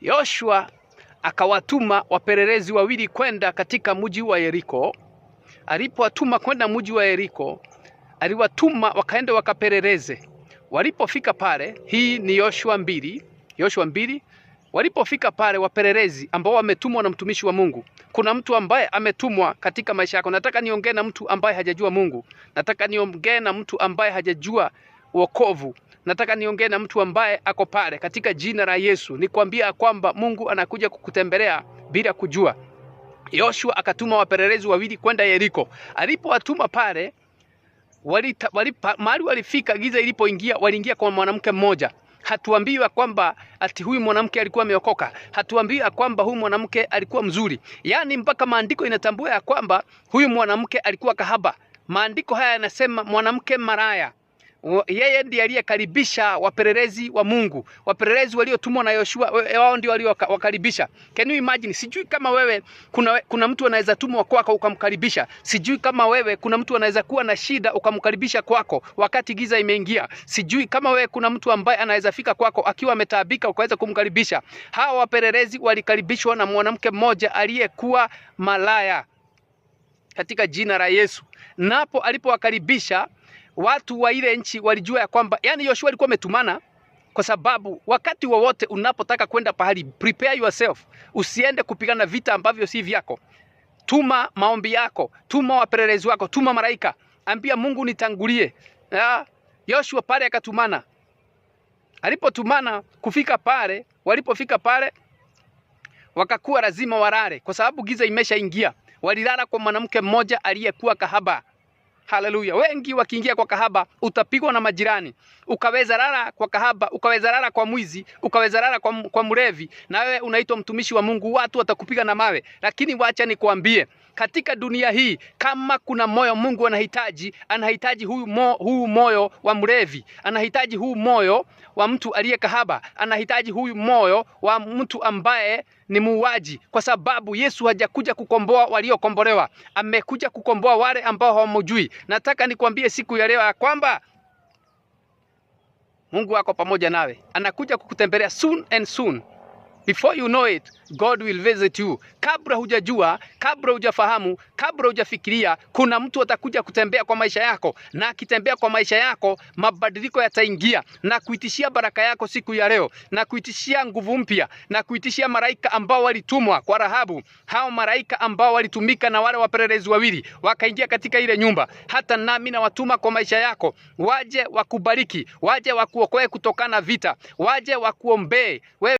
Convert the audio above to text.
Yoshua akawatuma wapelelezi wawili kwenda katika mji wa Yeriko. Alipowatuma kwenda mji wa Yeriko, aliwatuma wakaenda wakapeleleze. Walipofika pale, hii ni Yoshua 2. Walipofika pale wapelelezi ambao wametumwa na mtumishi wa Mungu. Kuna mtu ambaye ametumwa katika maisha yako. Nataka niongee na mtu ambaye hajajua Mungu. Nataka niongee na mtu ambaye hajajua wokovu. Nataka niongee na mtu ambaye ako pale katika jina la Yesu. Nikwambia kwamba Mungu anakuja kukutembelea bila kujua. Yoshua akatuma wapelelezi wawili kwenda Yeriko. Alipowatuma pale, mahali walifika, giza ilipoingia, waliingia kwa mwanamke mmoja. Hatuambiwa kwamba ati huyu mwanamke alikuwa ameokoka. Hatuambiwa kwamba huyu mwanamke alikuwa mzuri. Yaani mpaka maandiko inatambua ya kwamba huyu mwanamke alikuwa kahaba. Maandiko haya yanasema mwanamke maraya. Yeye ndiye aliyekaribisha wapelelezi wa Mungu. Wapelelezi waliotumwa na Yoshua, wao ndio waliowakaribisha. Can you imagine? Sijui kama wewe kuna mtu anaweza tumwa kwako ukamkaribisha. Sijui kama wewe kuna mtu anaweza kuwa na shida ukamkaribisha kwako wakati giza imeingia. Sijui kama wewe kuna mtu ambaye anaweza fika kwako akiwa ametaabika ukaweza kumkaribisha. Hawa wapelelezi walikaribishwa na mwanamke mmoja aliyekuwa malaya katika jina la Yesu. Napo alipowakaribisha, watu wa ile nchi walijua ya kwamba, yani Yoshua alikuwa ametumana, kwa sababu wakati wowote unapotaka kwenda pahali, prepare yourself. Usiende kupigana vita ambavyo si vyako. Tuma maombi yako, tuma wapelelezi wako, tuma malaika. Ambia Mungu nitangulie. Yoshua pale akatumana. Alipotumana kufika pale, walipofika pale wakakuwa lazima walale kwa sababu giza imeshaingia. Walilala kwa mwanamke mmoja aliyekuwa kahaba. Haleluya. Wengi wakiingia kwa kahaba utapigwa na majirani. Ukaweza lala kwa kahaba, ukaweza lala kwa mwizi, ukaweza lala kwa mlevi, na wewe unaitwa mtumishi wa Mungu, watu watakupiga na mawe. Lakini wacha nikwambie, katika dunia hii kama kuna moyo Mungu anahitaji huu moyo wa mlevi, anahitaji huu moyo wa mtu aliye kahaba, anahitaji huyu moyo wa mtu ambaye ni muuaji, kwa sababu Yesu hajakuja kukomboa waliokombolewa, amekuja kukomboa wale ambao hawamjui. Nataka nikwambie siku ya leo ya kwamba Mungu wako pamoja nawe, anakuja kukutembelea soon and soon. Before you know it, God will visit you. Kabla hujajua, kabla hujafahamu, kabla hujafikiria, kuna mtu atakuja kutembea kwa maisha yako, na akitembea kwa maisha yako, mabadiliko yataingia, na kuitishia baraka yako siku ya leo, na kuitishia nguvu mpya, na kuitishia malaika ambao walitumwa kwa Rahabu. Hao malaika ambao walitumika na wale wapelelezi wawili, wakaingia katika ile nyumba. Hata nami na watuma kwa maisha yako, waje wakubariki, waje wakuokoe kutokana vita, waje wakuombee wewe.